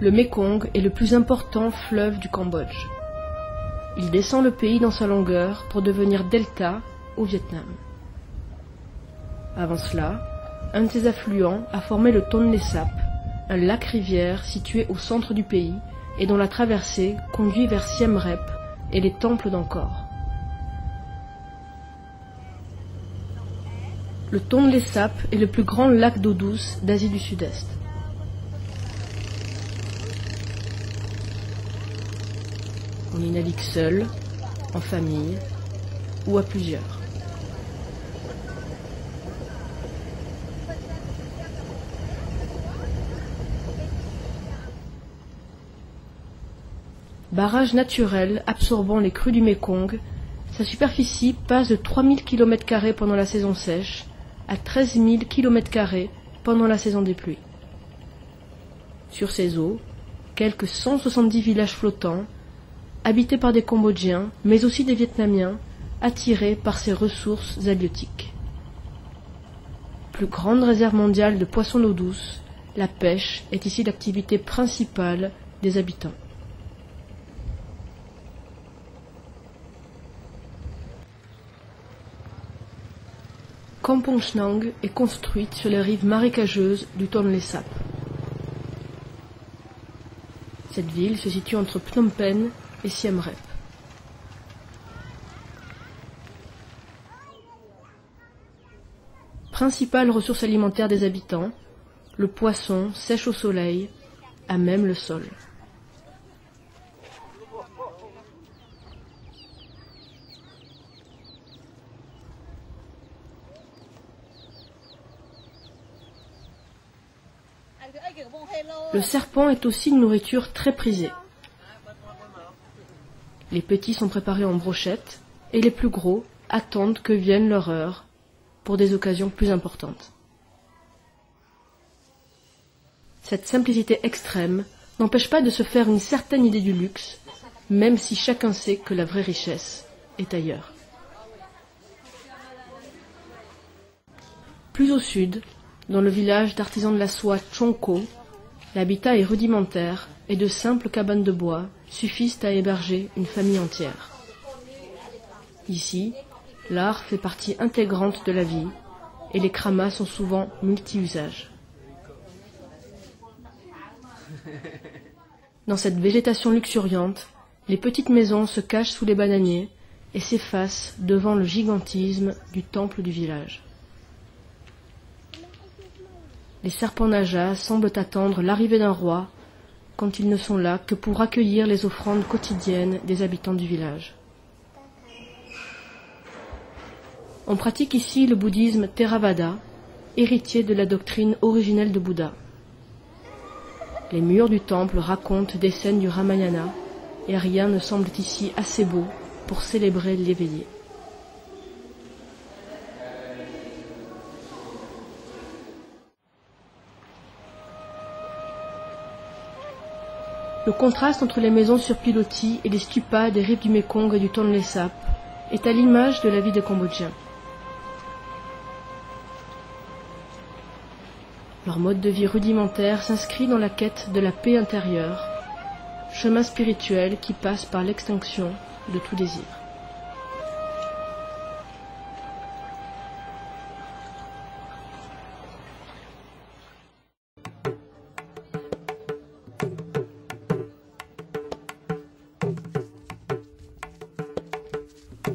le Mékong est le plus important fleuve du Cambodge. Il descend le pays dans sa longueur pour devenir delta au Vietnam. Avant cela, un de ses affluents a formé le Tonlé Sap, un lac-rivière situé au centre du pays et dont la traversée conduit vers Siem Reap et les temples d'Angkor. Le Tonlé Sap est le plus grand lac d'eau douce d'Asie du Sud-Est. On y navigue seul, en famille ou à plusieurs. Barrage naturel absorbant les crues du Mékong, sa superficie passe de 3000 km² pendant la saison sèche à 13 000 km² pendant la saison des pluies. Sur ses eaux, quelques 170 villages flottants, habités par des Cambodgiens, mais aussi des Vietnamiens, attirés par ses ressources halieutiques. Plus grande réserve mondiale de poissons d'eau douce, la pêche est ici l'activité principale des habitants. Kampong Chnang est construite sur les rives marécageuses du Tonlé Sap. Cette ville se situe entre Phnom Penh et Siem Reap. Principale ressource alimentaire des habitants, le poisson sèche au soleil, à même le sol. Le serpent est aussi une nourriture très prisée. Les petits sont préparés en brochettes et les plus gros attendent que vienne leur heure pour des occasions plus importantes. Cette simplicité extrême n'empêche pas de se faire une certaine idée du luxe, même si chacun sait que la vraie richesse est ailleurs. Plus au sud, dans le village d'artisans de la soie Chongko, l'habitat est rudimentaire et de simples cabanes de bois suffisent à héberger une famille entière. Ici, l'art fait partie intégrante de la vie et les kramas sont souvent multi-usages. Dans cette végétation luxuriante, les petites maisons se cachent sous les bananiers et s'effacent devant le gigantisme du temple du village. Les serpents najas semblent attendre l'arrivée d'un roi quand ils ne sont là que pour accueillir les offrandes quotidiennes des habitants du village. On pratique ici le bouddhisme Theravada, héritier de la doctrine originelle de Bouddha. Les murs du temple racontent des scènes du Ramayana et rien ne semble ici assez beau pour célébrer l'éveillé. Le contraste entre les maisons sur pilotis et les stupas des rives du Mékong et du Tonlé Sap est à l'image de la vie des Cambodgiens. Leur mode de vie rudimentaire s'inscrit dans la quête de la paix intérieure, chemin spirituel qui passe par l'extinction de tout désir.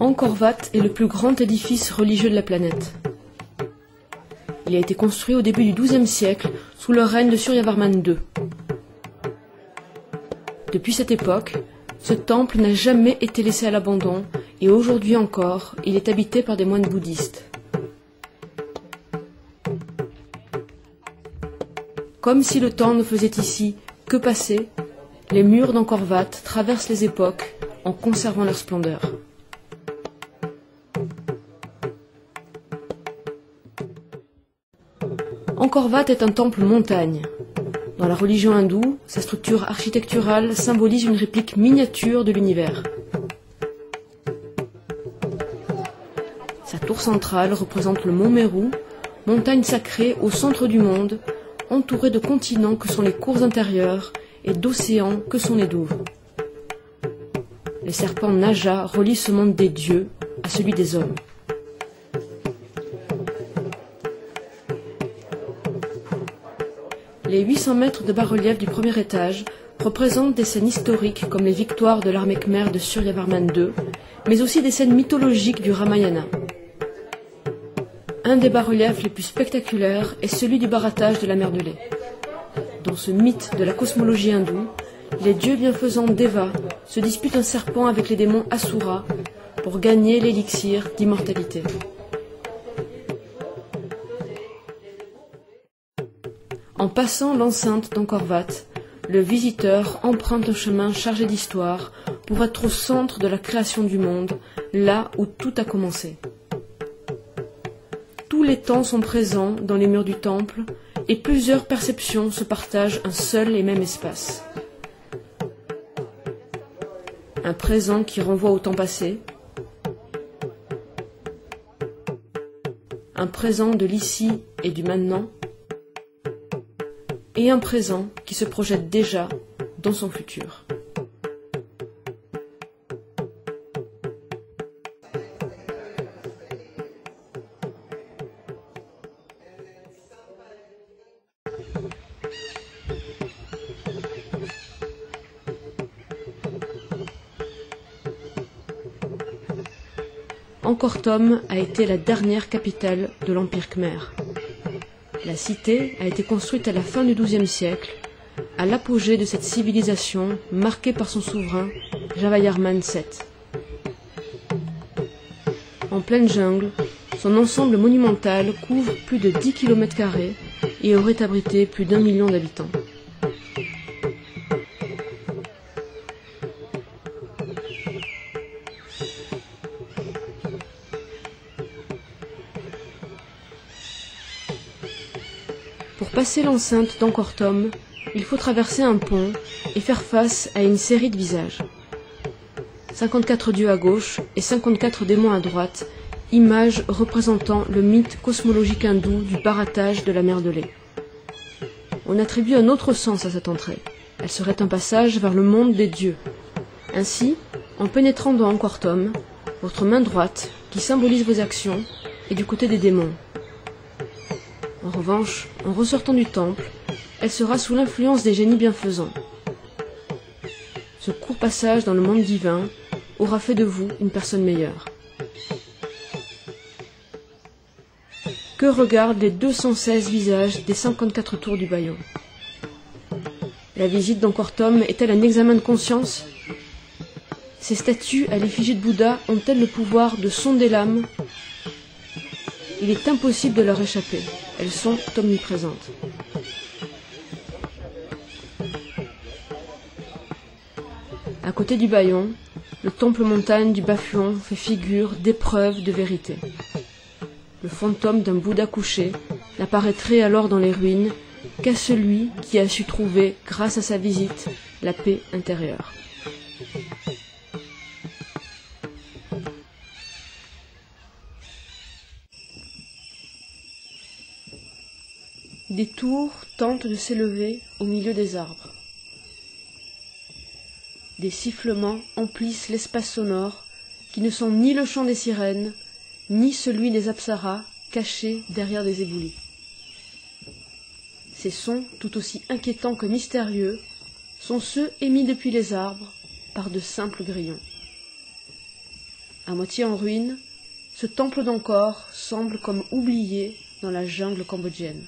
Angkor Wat est le plus grand édifice religieux de la planète. Il a été construit au début du XIIe siècle sous le règne de Suryavarman II. Depuis cette époque, ce temple n'a jamais été laissé à l'abandon et aujourd'hui encore, il est habité par des moines bouddhistes. Comme si le temps ne faisait ici que passer, les murs d'Angkor Wat traversent les époques en conservant leur splendeur. Angkor Wat est un temple montagne. Dans la religion hindoue, sa structure architecturale symbolise une réplique miniature de l'univers. Sa tour centrale représente le mont Meru, montagne sacrée au centre du monde, entourée de continents que sont les cours intérieures et d'océan que son nez d'ouvre. Le serpent Naja relie ce monde des dieux à celui des hommes. Les 800 mètres de bas-relief du premier étage représentent des scènes historiques comme les victoires de l'armée khmère de Suryavarman II, mais aussi des scènes mythologiques du Ramayana. Un des bas-reliefs les plus spectaculaires est celui du barattage de la mer de lait. Dans ce mythe de la cosmologie hindoue, les dieux bienfaisants Deva se disputent un serpent avec les démons Asura pour gagner l'élixir d'immortalité. En passant l'enceinte d'Angkor Wat, le visiteur emprunte un chemin chargé d'histoire pour être au centre de la création du monde, là où tout a commencé. Tous les temps sont présents dans les murs du temple et plusieurs perceptions se partagent un seul et même espace. Un présent qui renvoie au temps passé, un présent de l'ici et du maintenant, et un présent qui se projette déjà dans son futur. Angkor Thom a été la dernière capitale de l'Empire khmer. La cité a été construite à la fin du XIIe siècle, à l'apogée de cette civilisation marquée par son souverain, Jayavarman VII. En pleine jungle, son ensemble monumental couvre plus de 10 km² et aurait abrité plus d'1 million d'habitants. Pour passer l'enceinte d'Angkor Thom, il faut traverser un pont et faire face à une série de visages. 54 dieux à gauche et 54 démons à droite, images représentant le mythe cosmologique hindou du barattage de la mer de lait. On attribue un autre sens à cette entrée. Elle serait un passage vers le monde des dieux. Ainsi, en pénétrant dans Angkor Thom, votre main droite, qui symbolise vos actions, est du côté des démons. En revanche, en ressortant du temple, elle sera sous l'influence des génies bienfaisants. Ce court passage dans le monde divin aura fait de vous une personne meilleure. Que regardent les 216 visages des 54 tours du Bayon? La visite d'Angkor Thom est-elle un examen de conscience? Ces statues à l'effigie de Bouddha ont-elles le pouvoir de sonder l'âme? Il est impossible de leur échapper. Elles sont omniprésentes. À côté du Bayon, le temple montagne du Baphuon fait figure d'épreuve de vérité. Le fantôme d'un Bouddha couché n'apparaîtrait alors dans les ruines qu'à celui qui a su trouver, grâce à sa visite, la paix intérieure. Des tours tentent de s'élever au milieu des arbres. Des sifflements emplissent l'espace sonore qui ne sont ni le chant des sirènes, ni celui des apsaras cachés derrière des éboulis. Ces sons, tout aussi inquiétants que mystérieux, sont ceux émis depuis les arbres par de simples grillons. À moitié en ruine, ce temple d'Angkor semble comme oublié dans la jungle cambodgienne.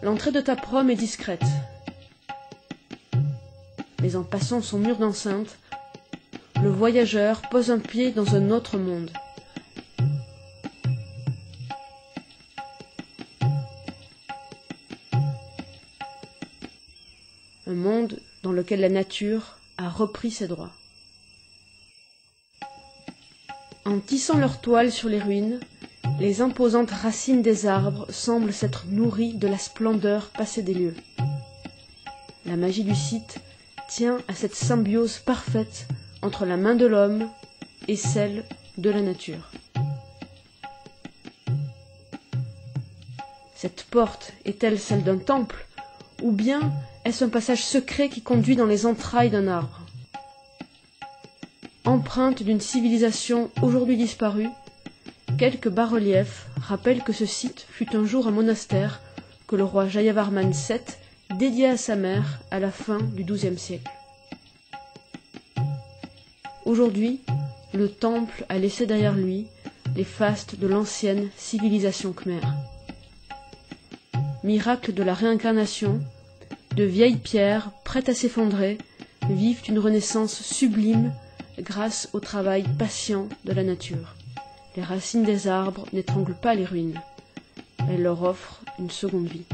L'entrée de Taprom est discrète, mais en passant son mur d'enceinte, le voyageur pose un pied dans un autre monde. Un monde dans lequel la nature a repris ses droits. En tissant leur toile sur les ruines, les imposantes racines des arbres semblent s'être nourries de la splendeur passée des lieux. La magie du site tient à cette symbiose parfaite entre la main de l'homme et celle de la nature. Cette porte est-elle celle d'un temple, ou bien est-ce un passage secret qui conduit dans les entrailles d'un arbre? Empreinte d'une civilisation aujourd'hui disparue, quelques bas-reliefs rappellent que ce site fut un jour un monastère que le roi Jayavarman VII dédia à sa mère à la fin du XIIe siècle. Aujourd'hui, le temple a laissé derrière lui les fastes de l'ancienne civilisation khmère. Miracle de la réincarnation, de vieilles pierres prêtes à s'effondrer vivent une renaissance sublime grâce au travail patient de la nature. Les racines des arbres n'étranglent pas les ruines, elles leur offrent une seconde vie.